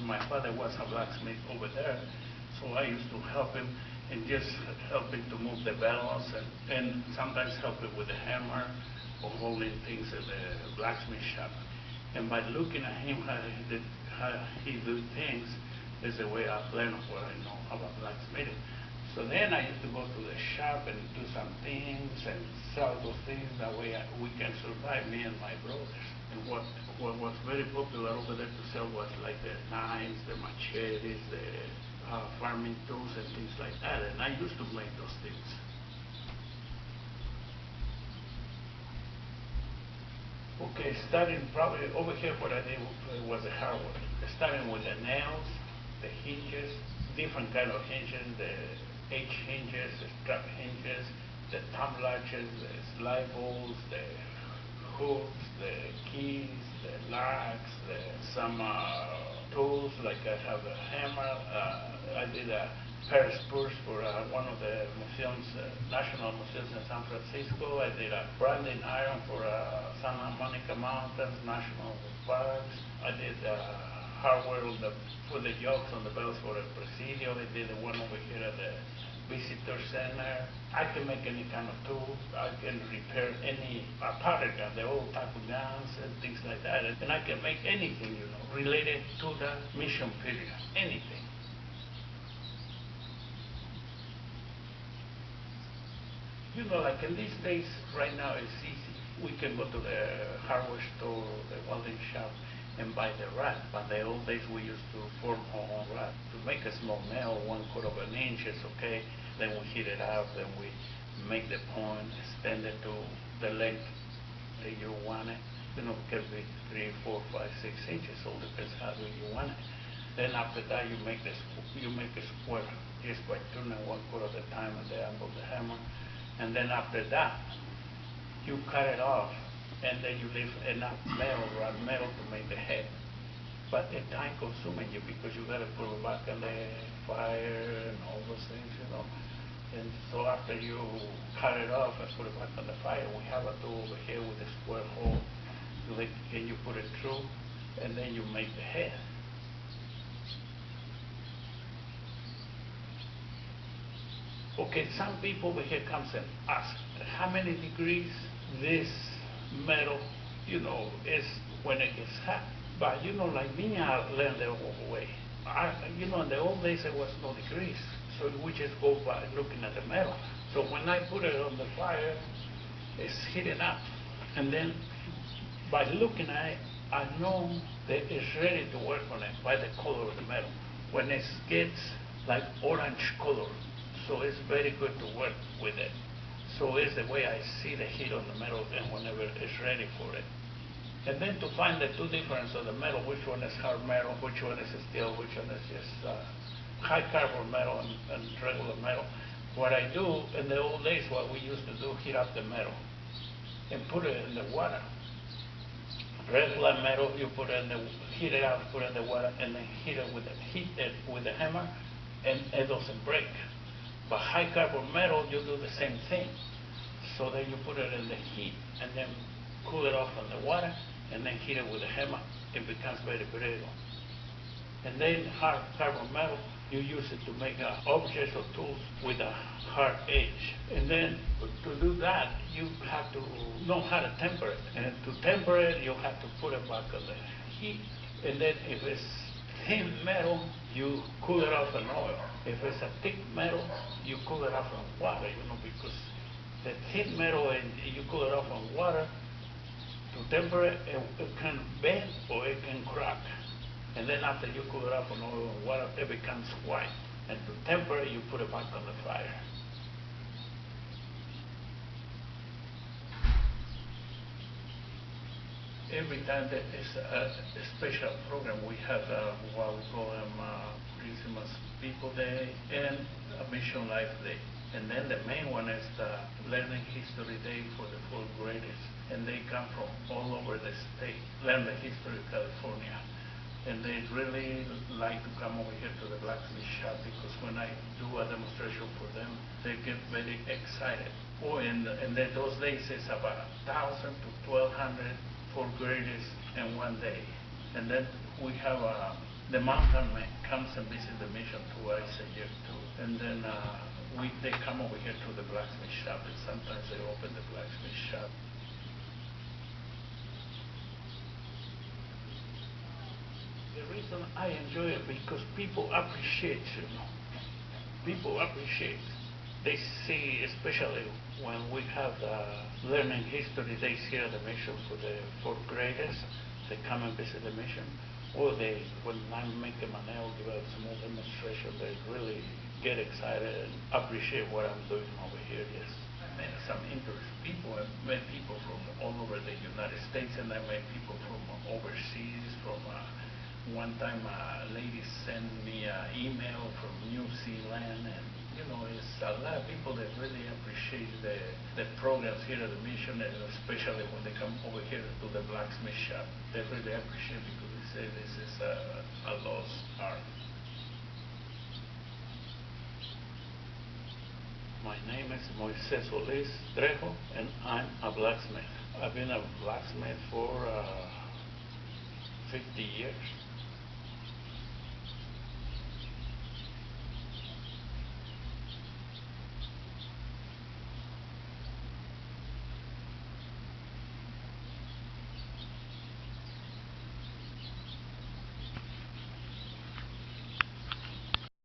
my father was a blacksmith over there, so I used to help him and just help him to move the bellows and sometimes help him with the hammer or holding things in the blacksmith shop. And by looking at him, how he do things, is the way I've learned what I know about blacksmithing. So then I used to go to the shop and do some things and sell those things. That way we can survive, me and my brothers. And what was very popular over there to sell was like the knives, the machetes, the farming tools and things like that. And I used to make those things. Okay, starting probably over here what I did was the hardware. Starting with the nails, the hinges, different kind of hinges, the H hinges, the strap hinges, the thumb latches, the slide bolts, the hooks, the keys, the locks, some tools, like I have a hammer. I did a pair of spurs for one of the museums, national museums in San Francisco. I did a branding iron for Santa Monica Mountains National Parks. I did hardware for the yokes on the bells for the Presidio. I did the one over here at the Visitor Center. I can make any kind of tool. I can repair any powder gun, the old type of guns and things like that. And I can make anything, related to the mission period, anything. Like in these days, right now it's easy. We can go to the hardware store, the welding shop, and buy the rod. But in the old days, we used to form our own rod. To make a small nail, 1/4 of an inch is okay. Then we heat it up, then we make the point, extend it to the length that you want it. It can be 3, 4, 5, 6 inches. All depends how do you want it. Then after that, you make a square just by turning 1/4 of the time at the angle of the hammer. And then after that, you cut it off, and then you leave enough metal to make the head. But it's time consuming you because you got to put it back on the fire and all those things, And so after you cut it off and put it back on the fire, we have a tool over here with a square hole. And you put it through, and then you make the head. Okay, some people over here comes and ask, how many degrees this metal, is when it gets hot. But like me, I learned the old way. In the old days there was no degrees, so we just go by looking at the metal. So when I put it on the fire, it's heating up, and then by looking at it, I know that it's ready to work on it by the color of the metal. When it gets like orange color, so it's very good to work with it. So it's the way I see the heat on the metal and whenever it's ready for it. And then to find the two differences of the metal, which one is hard metal, which one is steel, which one is just high carbon metal and regular metal. What I do in the old days, what we used to do, heat up the metal and put it in the water. Regular metal, you put it in heat it up, put it in the water, and then heat it with the hammer, and it doesn't break. But high carbon metal, you do the same thing. So then you put it in the heat and then cool it off on the water and then heat it with a hammer. It becomes very brittle. And then hard carbon metal, you use it to make objects or tools with a hard edge. And then to do that, you have to know how to temper it. And to temper it, you have to put it back on the heat. And then if it's thin metal, you cool it off in oil. If it's a thick metal, you cool it off in water, because the thin metal, and you cool it off in water, to temper it, it can bend or it can crack. And then after you cool it off in oil and water, it becomes white. And to temper it, you put it back on the fire. Every time there is a special program, we have what we call them Christmas People Day and a Mission Life Day. And then the main one is the Learning History Day for the 4th graders. And they come from all over the state, learn the history of California. And they really like to come over here to the blacksmith shop because when I do a demonstration for them, they get very excited. Oh, and those days it's about 1,000 to 1,200 4th graders in one day. And then we have the mountain man comes and visits the mission twice a year too. And then they come over here to the blacksmith shop, and sometimes they open the blacksmith shop. The reason I enjoy it because people appreciate, people appreciate. They see, especially when we have learning history days here at the mission for the fourth graders, they come and visit the mission. Or when I make them a nail, give a small demonstration, they really get excited and appreciate what I'm doing over here, yes. I met some interesting people. I met people from all over the United States, and I met people from overseas, from one time a lady sent me an email from New Zealand, and it's a lot of people that really appreciate the programs here at the mission, and especially when they come over here to the blacksmith shop. They really appreciate it because they say this is a lost art. My name is Moises Solis Trejo, and I'm a blacksmith. I've been a blacksmith for 50 years.